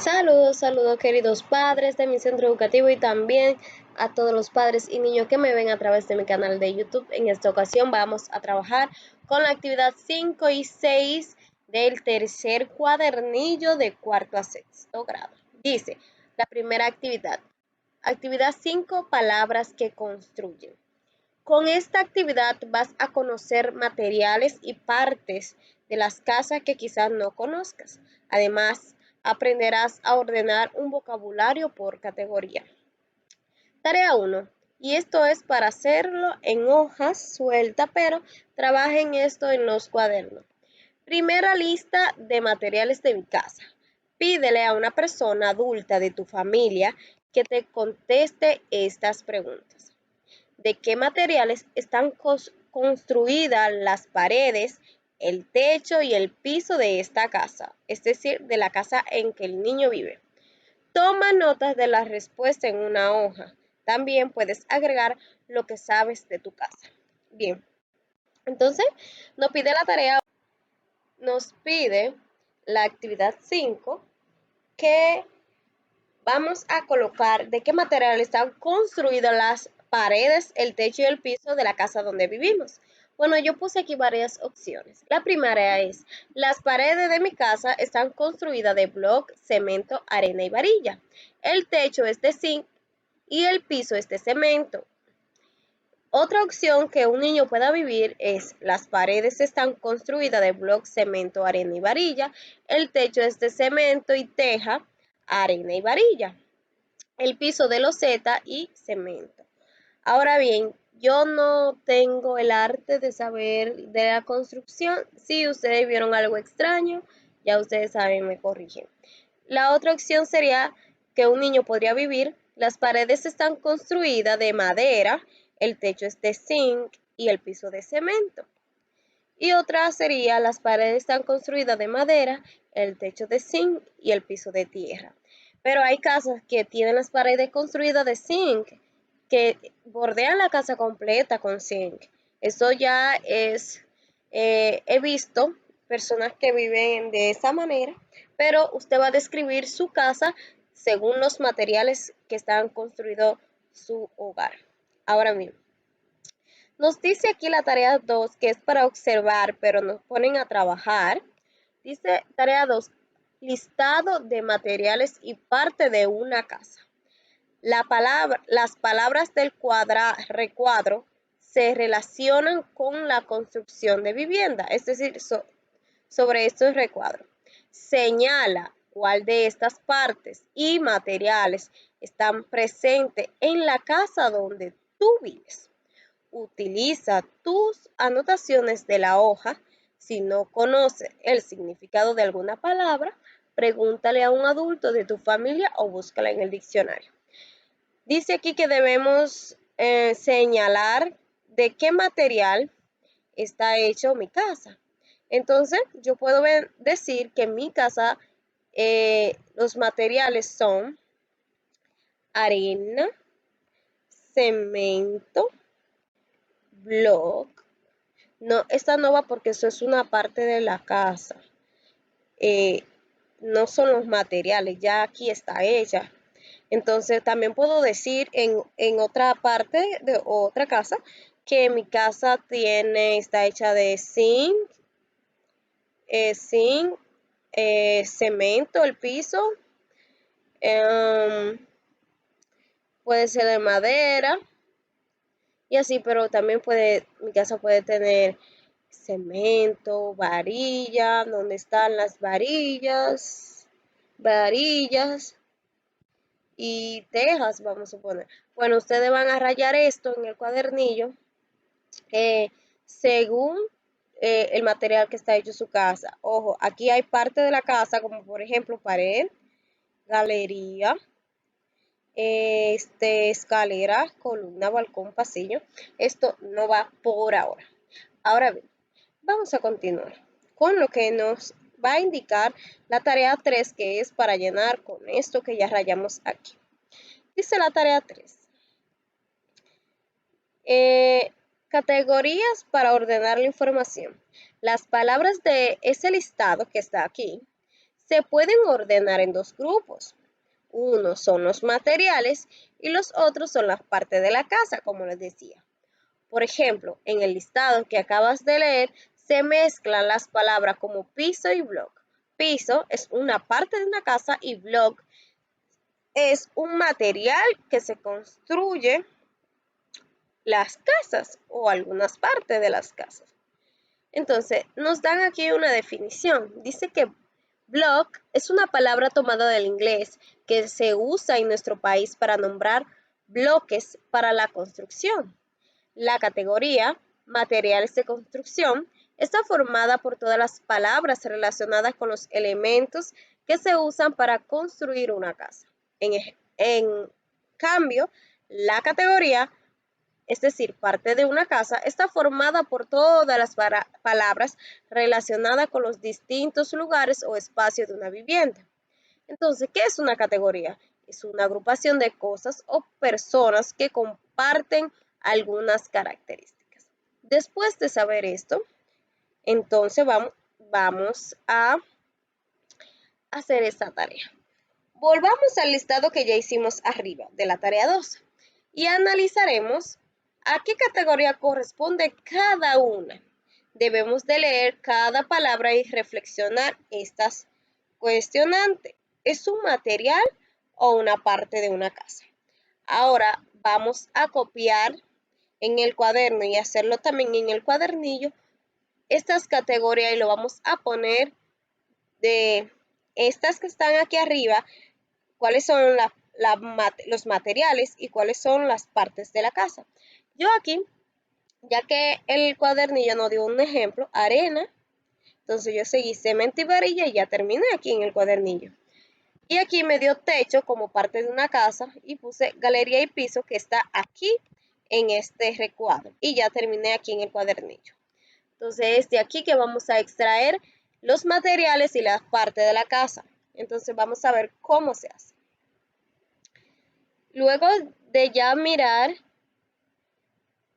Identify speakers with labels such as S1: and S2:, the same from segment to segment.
S1: Saludos, saludos queridos padres de mi centro educativo y también a todos los padres y niños que me ven a través de mi canal de YouTube. En esta ocasión vamos a trabajar con la actividad 5 y 6 del tercer cuadernillo de cuarto a sexto grado. Dice, la primera actividad, actividad 5, palabras que construyen. Con esta actividad vas a conocer materiales y partes de las casas que quizás no conozcas. Además, aprenderás a ordenar un vocabulario por categoría. Tarea 1. Y esto es para hacerlo en hojas sueltas, pero trabajen esto en los cuadernos. Primera lista de materiales de mi casa. Pídele a una persona adulta de tu familia que te conteste estas preguntas. ¿De qué materiales están construidas las paredes, el techo y el piso de esta casa? Es decir, de la casa en que el niño vive. Toma notas de la respuesta en una hoja. También puedes agregar lo que sabes de tu casa. Bien, entonces nos pide la actividad 5 que vamos a colocar de qué material están construidas las paredes, el techo y el piso de la casa donde vivimos. Bueno, yo puse aquí varias opciones. La primera es, las paredes de mi casa están construidas de bloc, cemento, arena y varilla. El techo es de zinc y el piso es de cemento. Otra opción que un niño pueda vivir es, las paredes están construidas de bloc, cemento, arena y varilla. El techo es de cemento y teja, arena y varilla. El piso de loseta y cemento. Ahora bien, yo no tengo el arte de saber de la construcción. Si ustedes vieron algo extraño, ya ustedes saben, me corrigen. La otra opción sería que un niño podría vivir. Las paredes están construidas de madera, el techo es de zinc y el piso de cemento. Y otra sería, las paredes están construidas de madera, el techo de zinc y el piso de tierra. Pero hay casas que tienen las paredes construidas de zinc, que bordean la casa completa con zinc. Eso ya es, he visto personas que viven de esa manera, pero usted va a describir su casa según los materiales que están construidos su hogar. Ahora bien, nos dice aquí la tarea 2 que es para observar, pero nos ponen a trabajar. Dice tarea 2, listado de materiales y parte de una casa. Las palabras del recuadro se relacionan con la construcción de vivienda, es decir, sobre estos recuadros. Señala cuál de estas partes y materiales están presentes en la casa donde tú vives. Utiliza tus anotaciones de la hoja. Si no conoces el significado de alguna palabra, pregúntale a un adulto de tu familia o búscala en el diccionario. Dice aquí que debemos señalar de qué material está hecho mi casa. Entonces, yo puedo decir que en mi casa los materiales son arena, cemento, bloc. No, esta no va porque eso es una parte de la casa. No son los materiales, ya aquí está ella. Entonces también puedo decir en otra parte de otra casa que mi casa está hecha de zinc, cemento, el piso, puede ser de madera y así, pero también mi casa puede tener cemento, varilla, donde están las varillas y tejas, vamos a poner. Bueno, ustedes van a rayar esto en el cuadernillo según el material que está hecho su casa. Ojo, aquí hay parte de la casa, como por ejemplo pared, galería, escalera, columna, balcón, pasillo. Esto no va por ahora. Ahora bien, vamos a continuar con lo que nos va a indicar la tarea 3, que es para llenar con esto que ya rayamos aquí. Dice la tarea 3. Categorías para ordenar la información. Las palabras de ese listado que está aquí se pueden ordenar en dos grupos. Uno son los materiales y los otros son las partes de la casa, como les decía. Por ejemplo, en el listado que acabas de leer, se mezclan las palabras como piso y block. Piso es una parte de una casa y block es un material que se construye las casas o algunas partes de las casas. Entonces, nos dan aquí una definición. Dice que block es una palabra tomada del inglés que se usa en nuestro país para nombrar bloques para la construcción. La categoría materiales de construcción está formada por todas las palabras relacionadas con los elementos que se usan para construir una casa. En cambio, la categoría, es decir, parte de una casa, está formada por todas las palabras relacionadas con los distintos lugares o espacios de una vivienda. Entonces, ¿qué es una categoría? Es una agrupación de cosas o personas que comparten algunas características. Después de saber esto, entonces vamos a hacer esta tarea. Volvamos al listado que ya hicimos arriba de la tarea 2 y analizaremos a qué categoría corresponde cada una. Debemos de leer cada palabra y reflexionar estas cuestionantes. ¿Es un material o una parte de una casa? Ahora vamos a copiar en el cuaderno y hacerlo también en el cuadernillo estas categorías y lo vamos a poner de estas que están aquí arriba, cuáles son los materiales y cuáles son las partes de la casa. Yo aquí, ya que el cuadernillo nos dio un ejemplo, arena, entonces yo seguí cemento y varilla y ya terminé aquí en el cuadernillo. Y aquí me dio techo como parte de una casa y puse galería y piso que está aquí en este recuadro. Y ya terminé aquí en el cuadernillo. Entonces es de aquí que vamos a extraer los materiales y las partes de la casa. Entonces vamos a ver cómo se hace. Luego de ya mirar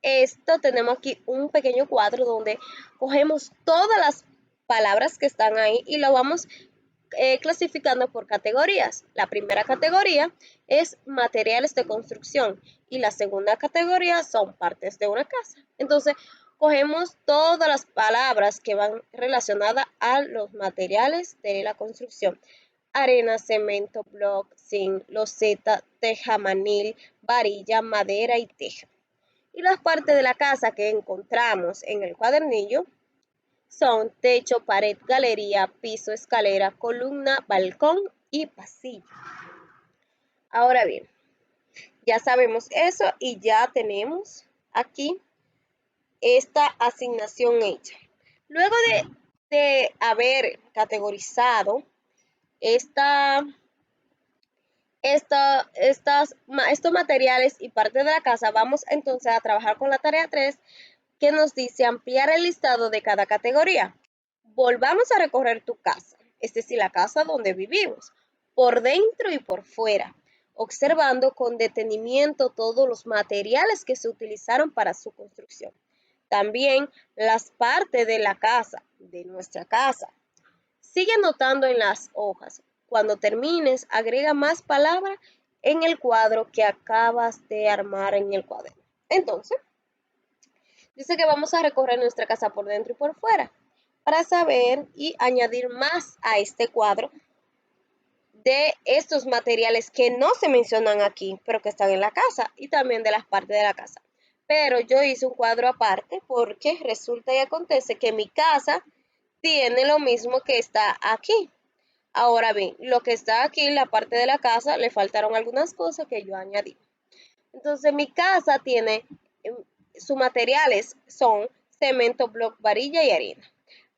S1: esto, tenemos aquí un pequeño cuadro donde cogemos todas las palabras que están ahí y lo vamos clasificando por categorías. La primera categoría es materiales de construcción y la segunda categoría son partes de una casa. Entonces, cogemos todas las palabras que van relacionadas a los materiales de la construcción. Arena, cemento, block, zinc, loseta, teja, manil, varilla, madera y teja. Y las partes de la casa que encontramos en el cuadernillo son techo, pared, galería, piso, escalera, columna, balcón y pasillo. Ahora bien, ya sabemos eso y ya tenemos aquí esta asignación hecha. Luego de haber categorizado estos materiales y parte de la casa, vamos entonces a trabajar con la tarea 3 que nos dice ampliar el listado de cada categoría. Volvamos a recorrer tu casa, es decir, la casa donde vivimos, por dentro y por fuera, observando con detenimiento todos los materiales que se utilizaron para su construcción. También las partes de la casa, de nuestra casa. Sigue anotando en las hojas. Cuando termines, agrega más palabras en el cuadro que acabas de armar en el cuaderno. Entonces, dice que vamos a recorrer nuestra casa por dentro y por fuera para saber y añadir más a este cuadro de estos materiales que no se mencionan aquí, pero que están en la casa y también de las partes de la casa. Pero yo hice un cuadro aparte porque resulta y acontece que mi casa tiene lo mismo que está aquí. Ahora bien, lo que está aquí en la parte de la casa, le faltaron algunas cosas que yo añadí. Entonces mi casa tiene, sus materiales son cemento, block, varilla y arena.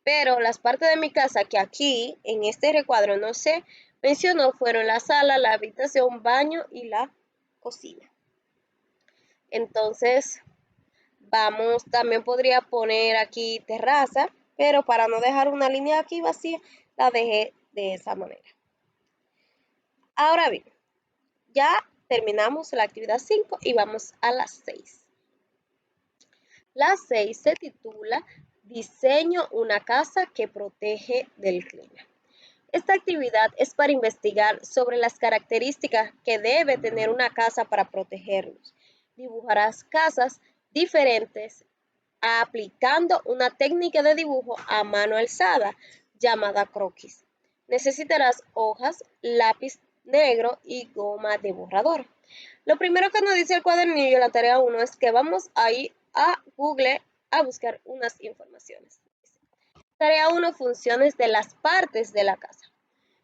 S1: Pero las partes de mi casa que aquí en este recuadro no se mencionó fueron la sala, la habitación, baño y la cocina. Entonces, también podría poner aquí terraza, pero para no dejar una línea aquí vacía, la dejé de esa manera. Ahora bien, ya terminamos la actividad 5 y vamos a las 6. La 6 se titula Diseño una casa que protege del clima. Esta actividad es para investigar sobre las características que debe tener una casa para protegerlos. Dibujarás casas diferentes aplicando una técnica de dibujo a mano alzada llamada croquis. Necesitarás hojas, lápiz negro y goma de borrador. Lo primero que nos dice el cuadernillo, la tarea 1, es que vamos a ir a Google a buscar unas informaciones. Tarea 1, funciones de las partes de la casa.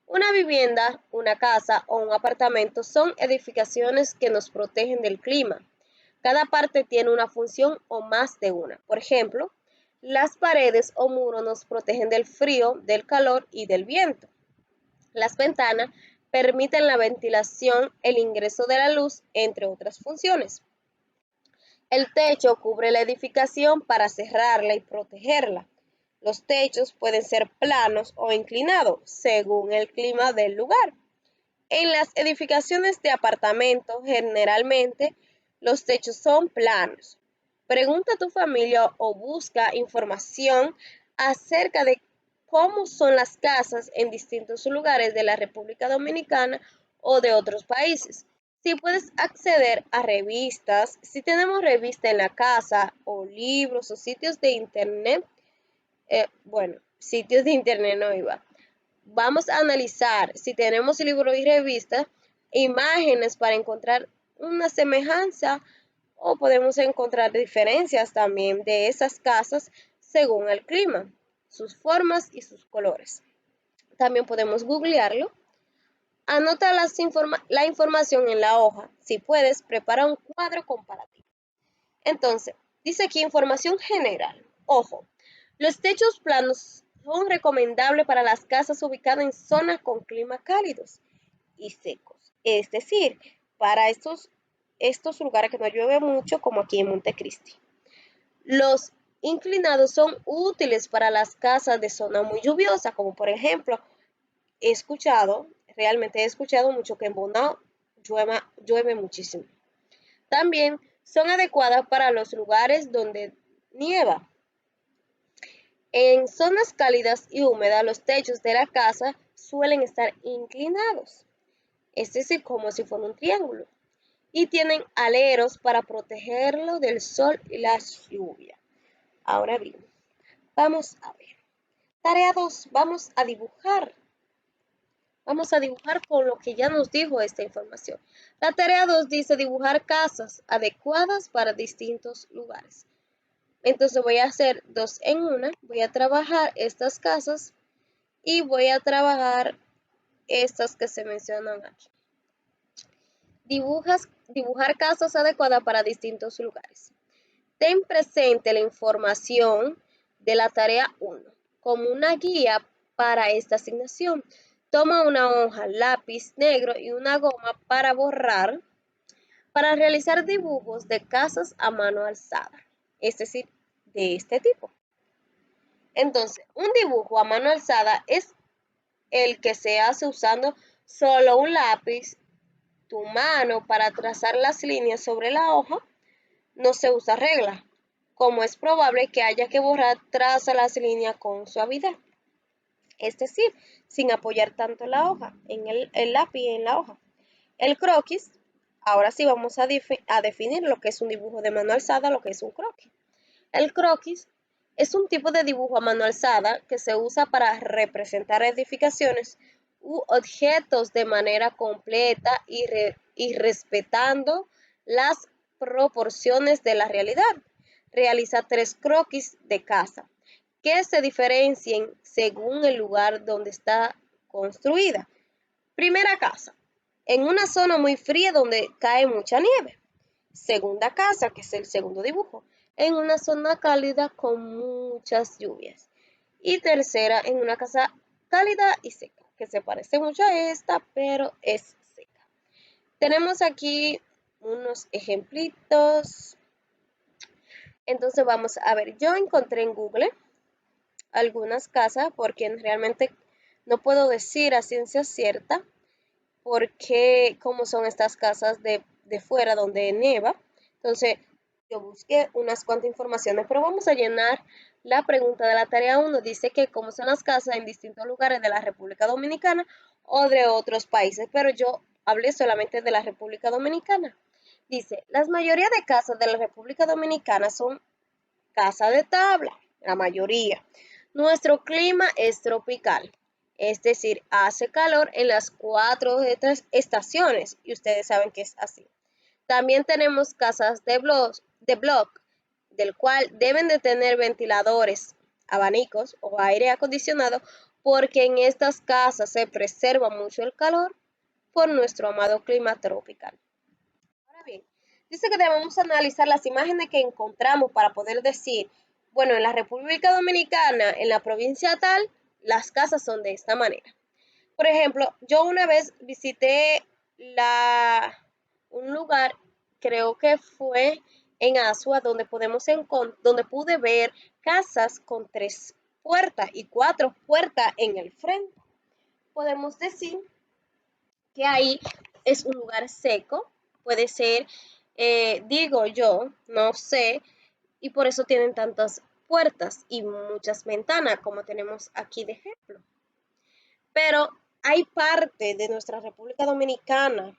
S1: Una vivienda, una casa o un apartamento son edificaciones que nos protegen del clima. Cada parte tiene una función o más de una. Por ejemplo, las paredes o muros nos protegen del frío, del calor y del viento. Las ventanas permiten la ventilación, el ingreso de la luz, entre otras funciones. El techo cubre la edificación para cerrarla y protegerla. Los techos pueden ser planos o inclinados, según el clima del lugar. En las edificaciones de apartamentos, generalmente, los techos son planos. Pregunta a tu familia o busca información acerca de cómo son las casas en distintos lugares de la República Dominicana o de otros países. Si puedes acceder a revistas, si tenemos revistas en la casa o libros o sitios de internet, sitios de internet no iba. Vamos a analizar si tenemos libros y revistas, imágenes para encontrar una semejanza o podemos encontrar diferencias también de esas casas según el clima, sus formas y sus colores. También podemos googlearlo. Anota la información en la hoja. Si puedes, prepara un cuadro comparativo. Entonces, dice aquí información general. Ojo, los techos planos son recomendables para las casas ubicadas en zonas con climas cálidos y secos. Es decir, para estos lugares que no llueve mucho, como aquí en Montecristi. Los inclinados son útiles para las casas de zona muy lluviosa, como por ejemplo, realmente he escuchado mucho que en Bonao llueve muchísimo. También son adecuadas para los lugares donde nieva. En zonas cálidas y húmedas, los techos de la casa suelen estar inclinados, es decir, como si fuera un triángulo, y tienen aleros para protegerlo del sol y la lluvia. Ahora bien, vamos a ver. Tarea 2, vamos a dibujar. Vamos a dibujar con lo que ya nos dijo esta información. La tarea 2 dice dibujar casas adecuadas para distintos lugares. Entonces voy a hacer 2 en 1. Voy a trabajar estas casas y voy a trabajar estas que se mencionan aquí. Dibujar casas adecuadas para distintos lugares. Ten presente la información de la tarea 1 como una guía para esta asignación. Toma una hoja, lápiz negro y una goma para borrar, para realizar dibujos de casas a mano alzada, es decir, de este tipo. Entonces, un dibujo a mano alzada es el que se hace usando solo un lápiz, tu mano para trazar las líneas sobre la hoja. No se usa regla, como es probable que haya que borrar, traza las líneas con suavidad, es decir, sin apoyar tanto la hoja, en el lápiz en la hoja. El croquis, ahora sí vamos a definir lo que es un dibujo de mano alzada, lo que es un croquis. El croquis es un tipo de dibujo a mano alzada que se usa para representar edificaciones u objetos de manera completa y respetando las proporciones de la realidad. Realiza 3 croquis de casa que se diferencien según el lugar donde está construida. Primera casa, en una zona muy fría donde cae mucha nieve. Segunda casa, que es el segundo dibujo, en una zona cálida con muchas lluvias. Y tercera, en una casa cálida y seca, que se parece mucho a esta, pero es seca. Tenemos aquí unos ejemplitos. Entonces vamos a ver, yo encontré en Google algunas casas porque realmente no puedo decir a ciencia cierta porque cómo son estas casas de fuera donde nieva. Entonces yo busqué unas cuantas informaciones, pero vamos a llenar la pregunta de la tarea 1. Dice que cómo son las casas en distintos lugares de la República Dominicana o de otros países, pero yo hablé solamente de la República Dominicana. Dice, la mayoría de casas de la República Dominicana son casas de tabla, la mayoría. Nuestro clima es tropical, es decir, hace calor en las 4 estaciones, y ustedes saben que es así. También tenemos casas de block, del cual deben de tener ventiladores, abanicos o aire acondicionado, porque en estas casas se preserva mucho el calor por nuestro amado clima tropical. Ahora bien, dice que debemos analizar las imágenes que encontramos para poder decir, bueno, en la República Dominicana, en la provincia tal, las casas son de esta manera. Por ejemplo, yo una vez visité un lugar, creo que fue en Asua, donde pude ver casas con 3 puertas y 4 puertas en el frente. Podemos decir que ahí es un lugar seco, puede ser, digo yo, no sé, y por eso tienen tantas puertas y muchas ventanas, como tenemos aquí de ejemplo. Pero hay parte de nuestra República Dominicana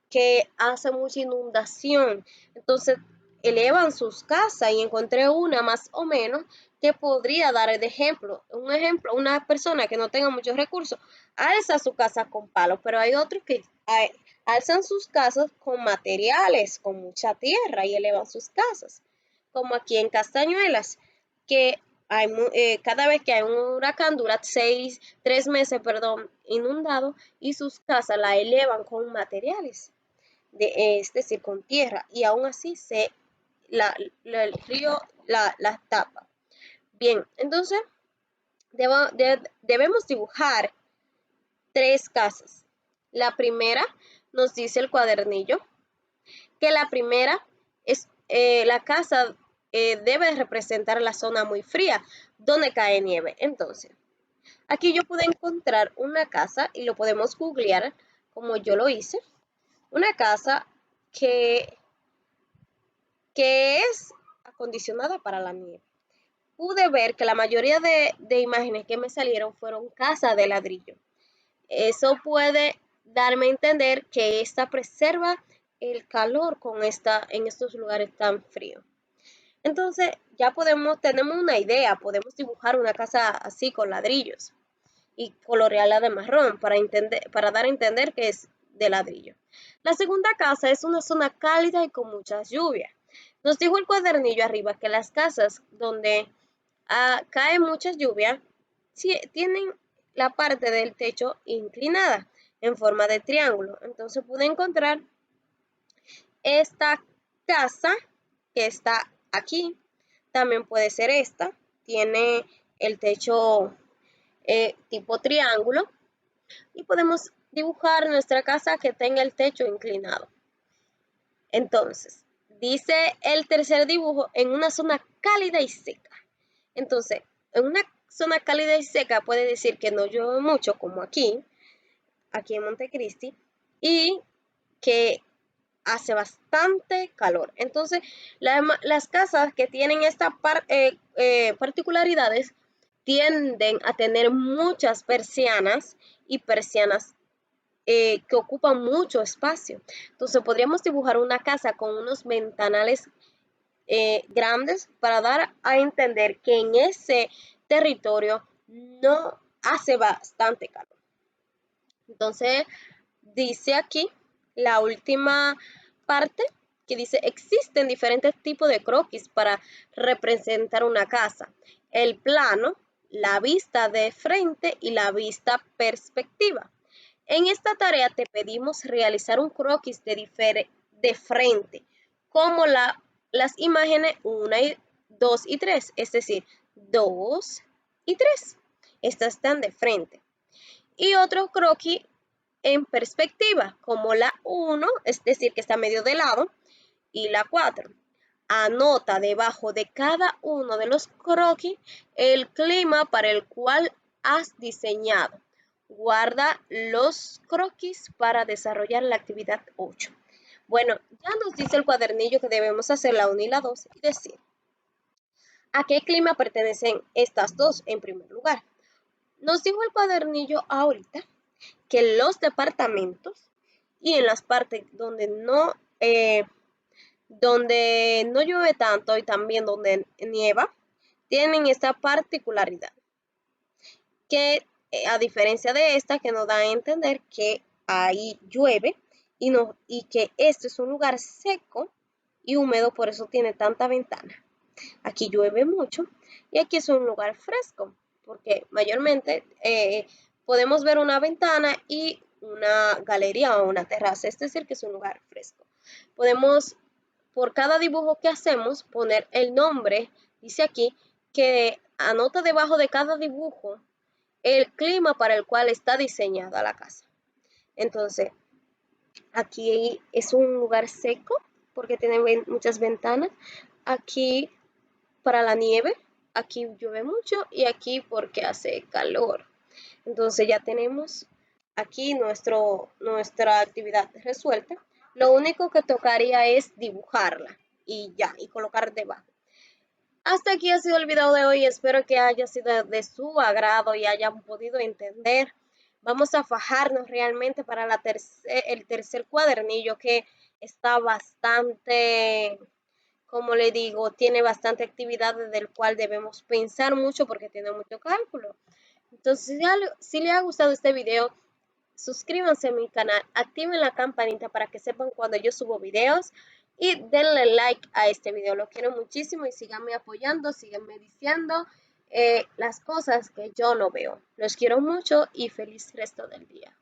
S1: que hace mucha inundación, entonces elevan sus casas y encontré una más o menos que podría dar de ejemplo. Un ejemplo, una persona que no tenga muchos recursos alza su casa con palos, pero hay otros que alzan sus casas con materiales, con mucha tierra y elevan sus casas, como aquí en Castañuelas, que cada vez que hay un huracán dura 3 meses, inundado y sus casas la elevan con materiales, es decir, con tierra, y aún así el río la tapa. Bien, entonces debemos dibujar 3 casas. La primera nos dice el cuadernillo que la primera es la casa debe representar la zona muy fría donde cae nieve. Entonces, aquí yo pude encontrar una casa y lo podemos googlear como yo lo hice. Una casa que es acondicionada para la nieve. Pude ver que la mayoría de imágenes que me salieron fueron casas de ladrillo. Eso puede darme a entender que esta preserva el calor en estos lugares tan fríos. Entonces ya tenemos una idea, podemos dibujar una casa así con ladrillos y colorearla de marrón para dar a entender que es de ladrillo. La segunda casa es una zona cálida y con muchas lluvias. Nos dijo el cuadernillo arriba que las casas donde cae mucha lluvia tienen la parte del techo inclinada en forma de triángulo. Entonces pude encontrar esta casa que está aquí. También puede ser esta. Tiene el techo tipo triángulo. Y podemos dibujar nuestra casa que tenga el techo inclinado. Entonces, dice el tercer dibujo en una zona cálida y seca. Entonces, en una zona cálida y seca puede decir que no llueve mucho como aquí en Montecristi, y que hace bastante calor. Entonces, las casas que tienen estas particularidades tienden a tener muchas persianas y persianas que ocupan mucho espacio. Entonces, podríamos dibujar una casa con unos ventanales grandes para dar a entender que en ese territorio no hace bastante calor. Entonces, dice aquí la última parte que dice, existen diferentes tipos de croquis para representar una casa. El plano, la vista de frente y la vista perspectiva. En esta tarea te pedimos realizar un croquis de frente, como las imágenes 1, 2 y 3, es decir, 2 y 3. Estas están de frente. Y otro croquis en perspectiva, como la 1, es decir, que está medio de lado, y la 4. Anota debajo de cada uno de los croquis el clima para el cual has diseñado. Guarda los croquis para desarrollar la actividad 8. Bueno, ya nos dice el cuadernillo que debemos hacer la 1 y la 2 y decir a qué clima pertenecen estas dos en primer lugar. Nos dijo el cuadernillo ahorita que los departamentos y en las partes donde no llueve tanto y también donde nieva, tienen esta particularidad, que a diferencia de esta, que nos da a entender que ahí llueve y que este es un lugar seco y húmedo, por eso tiene tanta ventana. Aquí llueve mucho y aquí es un lugar fresco, porque mayormente podemos ver una ventana y una galería o una terraza, es decir, que es un lugar fresco. Podemos, por cada dibujo que hacemos, poner el nombre, dice aquí, que anota debajo de cada dibujo el clima para el cual está diseñada la casa. Entonces, aquí es un lugar seco porque tiene muchas ventanas. Aquí para la nieve, aquí llueve mucho y aquí porque hace calor. Entonces ya tenemos aquí nuestra actividad resuelta. Lo único que tocaría es dibujarla y ya, y colocar debajo. Hasta aquí ha sido el video de hoy. Espero que haya sido de su agrado y hayan podido entender. Vamos a fajarnos realmente para el tercer cuadernillo, que está bastante, como le digo, tiene bastante actividad del cual debemos pensar mucho porque tiene mucho cálculo. Entonces, si le ha gustado este video, suscríbanse a mi canal, activen la campanita para que sepan cuando yo subo videos y denle like a este video. Lo quiero muchísimo y síganme apoyando, síganme diciendo las cosas que yo no veo. Los quiero mucho y feliz resto del día.